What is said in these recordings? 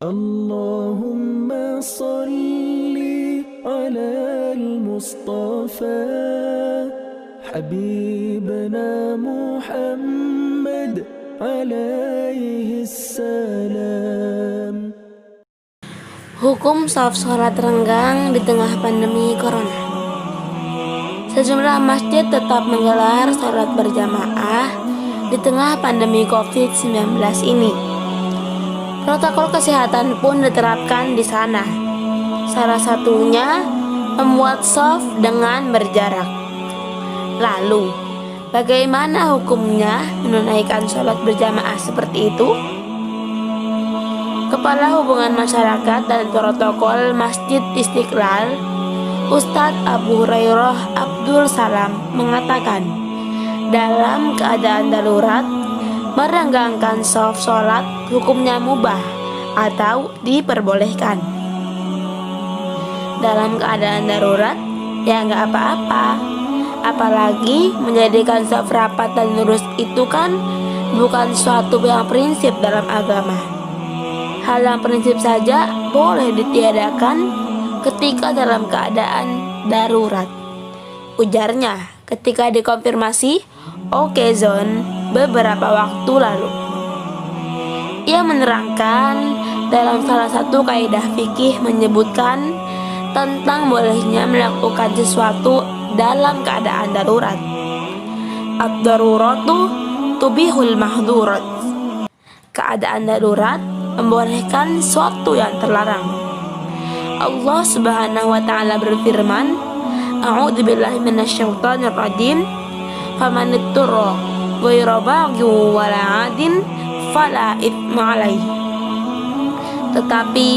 Allahumma salli ala al-Mustafa Habibana Muhammad alaihi salam. Hukum shaf sholat renggang di tengah pandemi corona. Sejumlah masjid tetap menggelar sholat berjamaah di tengah pandemi COVID-19 ini. Protokol kesehatan pun diterapkan di sana. Salah satunya membuat shaf dengan berjarak. Lalu, bagaimana hukumnya menunaikan sholat berjamaah seperti itu? Kepala Hubungan Masyarakat dan Protokol Masjid Istiqlal, Ustadz Abu Hurairah Abdul Salam mengatakan, dalam keadaan darurat, merenggangkan shaf sholat hukumnya mubah atau diperbolehkan. Dalam keadaan darurat, ya nggak apa-apa. Apalagi menjadikan shaf rapat dan lurus itu kan bukan suatu yang prinsip dalam agama. Hal yang prinsip saja boleh ditiadakan ketika dalam keadaan darurat, ujarnya ketika dikonfirmasi Oke Zone beberapa waktu lalu. Ia menerangkan dalam salah satu kaidah fikih menyebutkan tentang bolehnya melakukan sesuatu dalam keadaan darurat. Ad-daruratu tubihul mahdurat. Keadaan darurat membolehkan sesuatu yang terlarang. Allah Subhanahu wa taala berfirman, A'udzubillahi minasyaitonir rajim. Faman itturra ghayra baghin wala 'adin fala itsma 'alaihi. Tetapi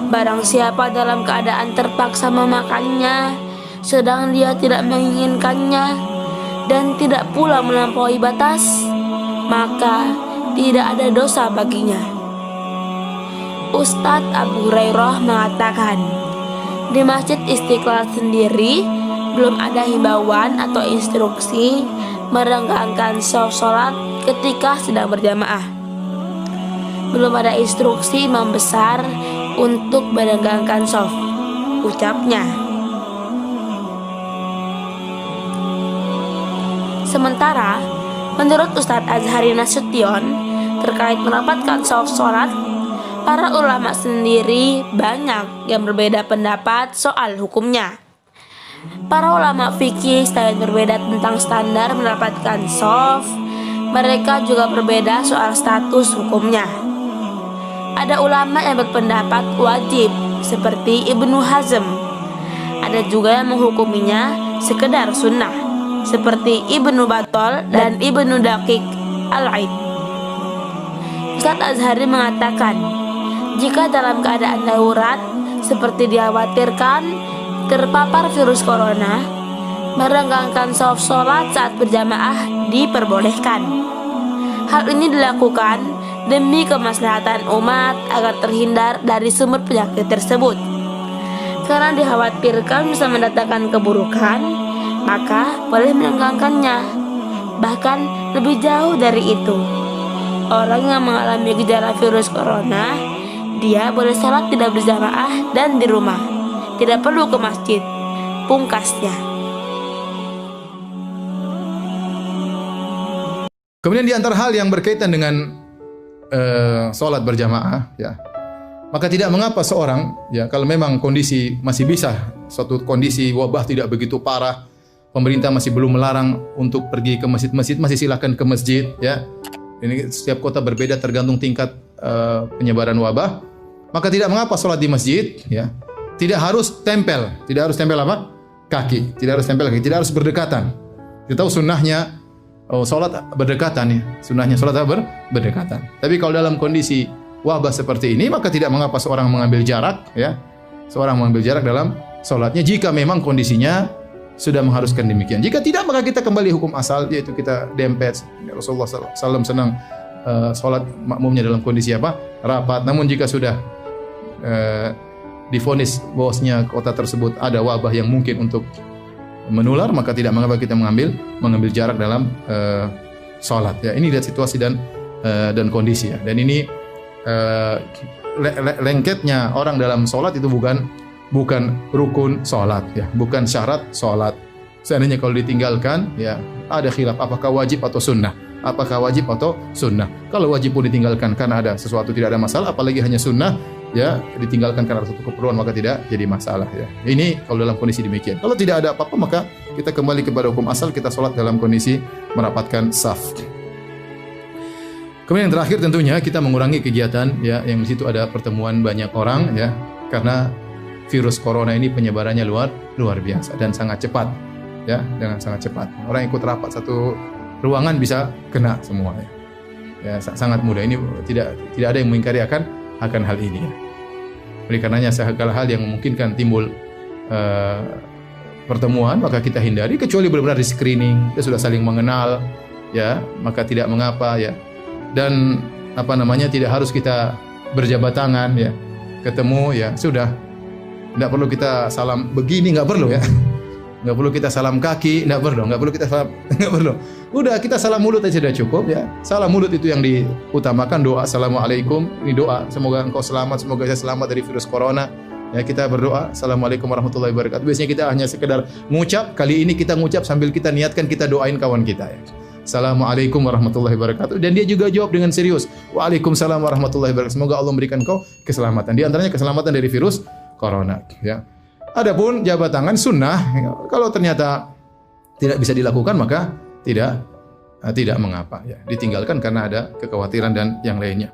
barang siapa dalam keadaan terpaksa memakannya sedang dia tidak menginginkannya dan tidak pula melampaui batas, maka tidak ada dosa baginya. Ustadz Abu Hurairah mengatakan, di Masjid Istiqlal sendiri belum ada himbauan atau instruksi merenggangkan shaf sholat ketika sedang berjamaah. Belum ada instruksi imam besar untuk merenggangkan shaf, ucapnya. Sementara, menurut Ustadz Azhari Nasution, terkait merapatkan shaf sholat, para ulama sendiri banyak yang berbeda pendapat soal hukumnya. Para ulama fikih selain berbeda tentang standar merapatkan shaf, mereka juga berbeda soal status hukumnya. Ada ulama yang berpendapat wajib seperti Ibnu Hazm. Ada juga yang menghukuminya sekedar sunnah seperti Ibnu Battal dan Ibnu Daqiq Al-Aid. Ustadz Azhari mengatakan, jika dalam keadaan darurat seperti dikhawatirkan terpapar virus corona, merenggangkan shaf sholat saat berjamaah diperbolehkan. Hal ini dilakukan demi kemaslahatan umat agar terhindar dari sumber penyakit tersebut. Karena dikhawatirkan bisa mendatangkan keburukan, maka boleh merenggangkannya. Bahkan lebih jauh dari itu, orang yang mengalami gejala virus corona, dia boleh sholat tidak berjamaah dan di rumah, tidak perlu ke masjid, pungkasnya. Kemudian di antara hal yang berkaitan dengan sholat berjamaah, ya, maka tidak mengapa seorang, ya, kalau memang kondisi masih bisa, suatu kondisi wabah tidak begitu parah, pemerintah masih belum melarang untuk pergi ke masjid-masjid, masih silakan ke masjid, ya. Ini setiap kota berbeda tergantung tingkat penyebaran wabah. Maka tidak mengapa sholat di masjid, ya. Tidak harus tempel apa? Kaki. Tidak harus tempel kaki. Tidak harus berdekatan. Kita tahu sunnahnya sholat berdekatan, ya. Sunnahnya sholat berdekatan. Tapi kalau dalam kondisi wabah seperti ini, maka tidak mengapa seorang mengambil jarak, ya. Seorang mengambil jarak dalam sholatnya jika memang kondisinya sudah mengharuskan demikian. Jika tidak, maka kita kembali hukum asal, yaitu kita dempet. Rasulullah SAW senang sholat makmumnya dalam kondisi apa? Rapat. Namun jika sudah divonis bahwasanya kota tersebut ada wabah yang mungkin untuk menular, maka tidak mengapa kita mengambil jarak dalam sholat. Ya, ini lihat situasi dan kondisi, ya. Dan ini lengketnya orang dalam sholat itu bukan rukun sholat, ya, bukan syarat sholat. Seandainya kalau ditinggalkan, ya ada khilaf apakah wajib atau sunnah. Apakah wajib atau sunnah? Kalau wajib pun ditinggalkan karena ada sesuatu tidak ada masalah, apalagi hanya sunnah, ya ditinggalkan karena satu keperluan maka tidak jadi masalah, ya. Ini kalau dalam kondisi demikian. Kalau tidak ada apa-apa maka kita kembali kepada hukum asal, kita sholat dalam kondisi merapatkan saf. Kemudian yang terakhir tentunya kita mengurangi kegiatan, ya, yang di situ ada pertemuan banyak orang, ya, karena virus corona ini penyebarannya luar biasa dan sangat cepat, ya, dengan sangat cepat. Orang ikut rapat satu ruangan bisa kena semua, ya. Ya, sangat mudah. Ini tidak ada yang mengingkari akan hal ini, ya. Oleh karenanya segala hal yang memungkinkan timbul pertemuan maka kita hindari, kecuali benar-benar di screening, kita sudah saling mengenal, ya, maka tidak mengapa, ya. Dan tidak harus kita berjabat tangan, ya. Ketemu, ya, sudah. Tidak perlu kita salam begini, nggak perlu, ya. Nggak perlu kita salam kaki, nggak perlu kita salam, nggak perlu. Udah kita salam mulut aja sudah cukup, ya. Salam mulut itu yang diutamakan, doa assalamualaikum, ini doa semoga engkau selamat, semoga saya selamat dari virus corona. Ya, kita berdoa assalamualaikum warahmatullahi wabarakatuh. Biasanya kita hanya sekedar ngucap, kali ini kita ngucap sambil kita niatkan kita doain kawan kita, ya. Assalamualaikum warahmatullahi wabarakatuh. Dan dia juga jawab dengan serius. Waalaikumsalam warahmatullahi wabarakatuh. Semoga Allah memberikan kau keselamatan. Di antaranya keselamatan dari virus corona, ya. Adapun jabat tangan sunnah, kalau ternyata tidak bisa dilakukan maka tidak mengapa, ya. Ditinggalkan karena ada kekhawatiran dan yang lainnya.